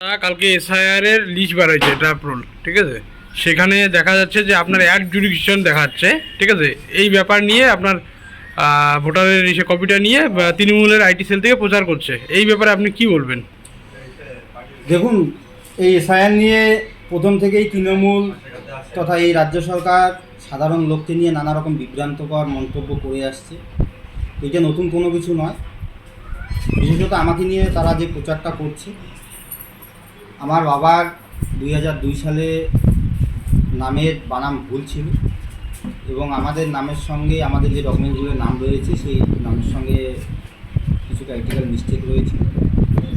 কালকে এসআইআর এর লিস্ট বার হয়েছে ড্রাফট রোল, ঠিক আছে। সেখানে দেখা যাচ্ছে যে আপনার অ্যাড জুডিকশন দেখাচ্ছে, ঠিক আছে। এই ব্যাপার নিয়ে আপনার ভোটারের এসে কপিটা নিয়ে তৃণমূলের আইটি সেল থেকে প্রচার করছে। এই ব্যাপারে আপনি কি বলবেন? দেখুন, এই এসআইআর নিয়ে প্রথম থেকেই তৃণমূল তথা এই রাজ্য সরকার সাধারণ লোককে নিয়ে নানা রকম বিভ্রান্তকর মন্তব্য করে আসছে। এটা নতুন কোনো কিছু নয়। বিশেষত আমাকে নিয়ে তারা যে প্রচারটা করছে, আমার বাবার 2002 সালে নামের বানাম ভুল ছিল এবং আমাদের নামের সঙ্গে আমাদের যে ডকুমেন্টসগুলোর নাম রয়েছে সেই নামের সঙ্গে কিছু ক্রাইটিক্যাল মিস্টেক রয়েছে।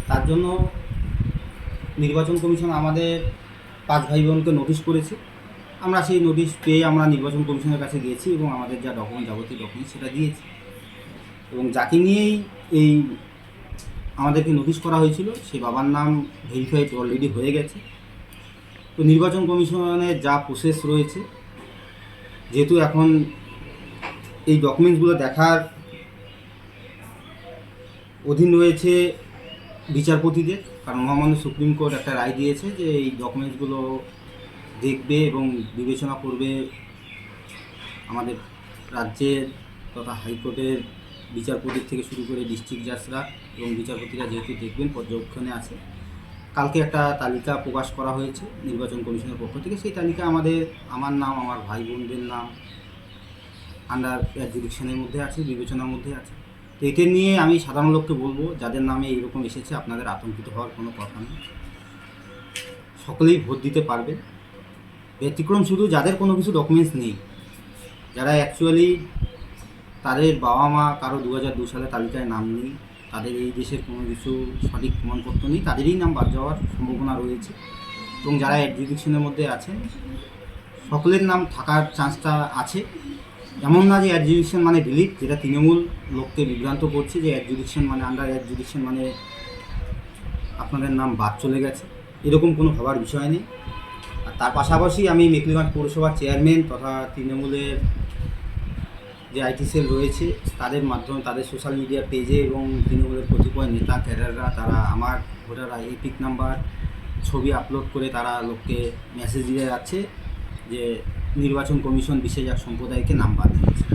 তার জন্য নির্বাচন কমিশন আমাদের 5 ভাই বোনকে নোটিশ করেছে। আমরা সেই নোটিশ পেয়ে আমরা নির্বাচন কমিশনের কাছে গিয়েছি এবং আমাদের যা যাবতীয় ডকুমেন্ট সেটা দিয়েছি। এবং যাকে নিয়েই এই আমাদেরকে নোটিশ করা হয়েছিল সেই বাবার নাম ভেরিফাইড অলরেডি হয়ে গেছে। তো নির্বাচন কমিশনের যা প্রসেস রয়েছে, যেহেতু এখন এই ডকুমেন্টসগুলো দেখার অধীন রয়েছে বিচারপতিদের, কারণ মহামান্য সুপ্রিম কোর্ট একটা রায় দিয়েছে যে এই ডকুমেন্টসগুলো দেখবে এবং বিবেচনা করবে আমাদের রাজ্যের তথা হাইকোর্টের বিচারপতির থেকে শুরু করে ডিস্ট্রিক্ট জাজরা এবং বিচারপতিরা যেহেতু দেখবেন পর্যবেক্ষণে আছে। কালকে একটা তালিকা প্রকাশ করা হয়েছে নির্বাচন কমিশনের পক্ষ থেকে। সেই তালিকা আমার নাম, আমার ভাই বোনদের নাম আন্ডার জুডিকশনের মধ্যে আছে, বিবেচনার মধ্যে আছে। তো এটা নিয়ে আমি সাধারণ লোককে বলবো, যাদের নামে এইরকম এসেছে আপনাদের আতঙ্কিত হওয়ার কোনো কথা নেই। সকলেই ভোট দিতে পারবেন। ব্যতিক্রম শুধু যাদের কোনো কিছু ডকুমেন্টস নেই, যারা অ্যাকচুয়ালি তাদের বাবা মা কারো 2002 সালে তালিকায় নাম নেই, তাদের এই দেশের কোনো কিছু সঠিক প্রমাণপত্র নেই, তাদেরই নাম বাদ যাওয়ার সম্ভাবনা রয়েছে। এবং যারা জুডিকশনের মধ্যে আছেন সকলের নাম থাকার চান্সটা আছে। এমন না যে অ্যাডজুডিকশন মানে ডিলিট, যেটা তৃণমূল লোককে বিভ্রান্ত করছে যে অ্যাডজুডিকশন মানে আন্ডার অ্যাডজুডিকশন মানে আপনাদের নাম বাদ চলে গেছে। এরকম কোনো ভাবার বিষয় নেই। আর তার পাশাপাশি আমি মেখলিগঞ্জ পৌরসভার চেয়ারম্যান তথা তৃণমূলের যে আইটি সেল রয়েছে তাদের মাধ্যমে তাদের সোশ্যাল মিডিয়া পেজে এবং তৃণমূলের কতিপয় নেতা ক্যাডাররা তারা আমার ভোটার এপিক নাম্বার ছবি আপলোড করে তারা লোককে মেসেজ দিয়ে যাচ্ছে যে নির্বাচন কমিশন বিশেষ এক সম্প্রদায়কে নাম বাদ দিয়েছে।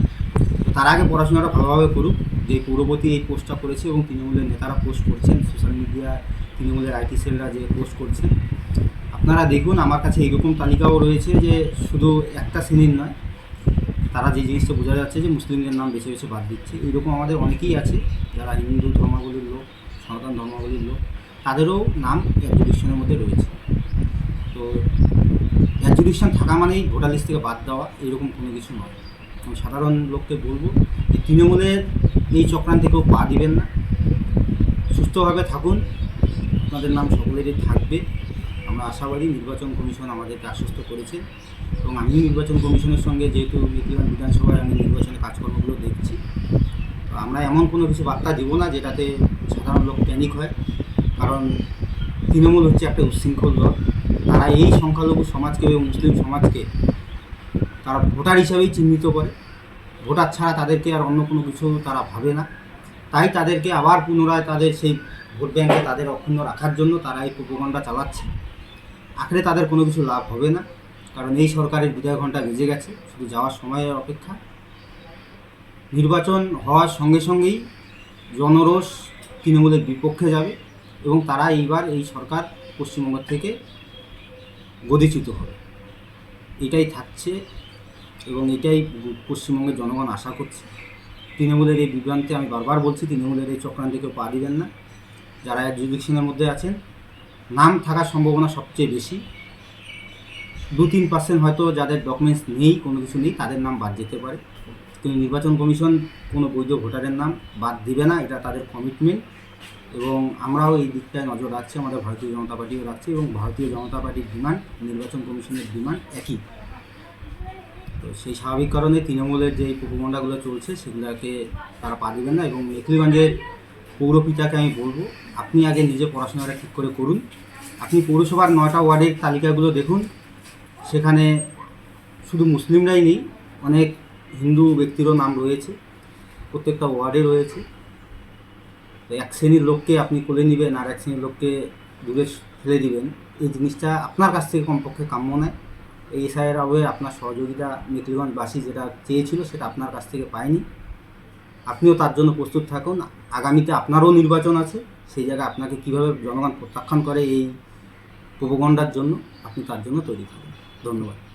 তো তার আগে পড়াশোনাটা ভালোভাবে করুক। যে পৌরপতি এই পোস্টটা করেছে এবং তৃণমূলের নেতারা পোস্ট করছেন, সোশ্যাল মিডিয়া তৃণমূলের আইটি সেলরা যে পোস্ট করছেন, আপনারা দেখুন। আমার কাছে এইরকম তালিকাও রয়েছে যে শুধু একটা শ্রেণীর নয়, তারা যে জিনিসটা বোঝা যাচ্ছে যে মুসলিমদের নাম বেছে বেছে বাদ দিচ্ছে। এইরকম আমাদের অনেকেই আছে যারা হিন্দু ধর্মাবলীর লোক, সনাতন ধর্মাবলীর লোক, তাদেরও নাম অ্যাডজুডিকশনের মধ্যে রয়েছে। তো অ্যাডজুডিকশন থাকা মানেই ভোটার লিস্ট থেকে বাদ দেওয়া এরকম কোনো কিছু নয়। আমি সাধারণ লোককে বলবো যে তৃণমূলের এই চক্রান্তে কেউ পা দিবেন না, সুস্থভাবে থাকুন, আপনাদের নাম সকলেরই থাকবে। আমরা আশাবাদী নির্বাচন কমিশন আমাদেরকে আশ্বস্ত করেছে এবং আমি নির্বাচন কমিশনের সঙ্গে যেহেতু মেখলিগঞ্জ বিধানসভায় আমি নির্বাচনের কাজকর্মগুলো দেখছি, তো আমরা এমন কোনো কিছু বার্তা দিব না যেটাতে সাধারণ লোক প্যানিক হয়। কারণ তৃণমূল হচ্ছে একটা উচ্ছৃঙ্খল দল। তারা এই সংখ্যালঘু সমাজকে এবং মুসলিম সমাজকে তারা ভোটার হিসাবেই চিহ্নিত করে। ভোটার ছাড়া তাদেরকে আর অন্য কোনো কিছু তারা ভাবে না। তাই তাদেরকে আবার পুনরায় তাদের সেই ভোট ব্যাংকে তাদের অক্ষুণ্ণ রাখার জন্য তারা এই প্রোপাগান্ডা চালাচ্ছে। আখেরে তাদের কোনো কিছু লাভ হবে না, কারণ এই সরকারের বিদায় ঘণ্টা বেজে গেছে, শুধু যাওয়ার সময়ের অপেক্ষা। নির্বাচন হওয়ার সঙ্গে সঙ্গেই জনরোষ তৃণমূলের বিপক্ষে যাবে এবং তারা এইবার এই সরকার পশ্চিমবঙ্গ থেকে গদিচ্যুত হবে। এটাই থাকছে এবং এটাই পশ্চিমবঙ্গের জনগণ আশা করছে। তৃণমূলের এই বিভ্রান্তে আমি বারবার বলছি, তৃণমূলের এই চক্রান্তে কেউ পা দিবেন না। যারা জুডিকশনের মধ্যে আছেন নাম থাকার সম্ভাবনা সবচেয়ে বেশি। 2-3% হয়তো যাদের ডকুমেন্টস নেই, কোনো কিছু নেই, তাদের নাম বাদ যেতে পারে। কিন্তু নির্বাচন কমিশন কোনো বৈধ ভোটারের নাম বাদ দিবে না, এটা তাদের কমিটমেন্ট। এবং আমরাও এই দিকটায় নজর রাখছি, আমাদের ভারতীয় জনতা পার্টিও রাখছে এবং ভারতীয় জনতা পার্টির ডিমান্ড নির্বাচন কমিশনের ডিমান্ড একই। তো সেই স্বাভাবিক কারণে তৃণমূলের যে প্রোপাগান্ডাগুলো চলছে সেগুলোকে তারা পা দিবেন না। এবং মেখলিগঞ্জের পৌরপিতাকে আমি বলবো, আপনি আগে নিজে পড়াশোনাটা ঠিক করে করুন। আপনি পৌরসভার 9টা ওয়ার্ডের তালিকাগুলো দেখুন, সেখানে শুধু মুসলিমরাই নেই, অনেক হিন্দু ব্যক্তিরও নাম রয়েছে, প্রত্যেকটা ওয়ার্ডে রয়েছে। তো এক শ্রেণীর লোককে আপনি কোলে নেবেন আর এক শ্রেণীর লোককে দূরে ফেলে দিবেন, এই জিনিসটা আপনার কাছ থেকে কমপক্ষে কাম্য নয়। এই এসআইয়ের আবহে আপনার সহযোগিতা মেখলিগঞ্জবাসী যেটা চেয়েছিল সেটা আপনার কাছ থেকে পায়নি। আপনিও তার জন্য প্রস্তুত থাকুন। আগামীতে আপনারও নির্বাচন আছে, সেই জায়গায় আপনাকে কীভাবে জনগণ প্রত্যাখ্যান করে এই প্রোপাগান্ডার জন্য, আপনি তার জন্য তৈরি থাকুন। ধন্যবাদ।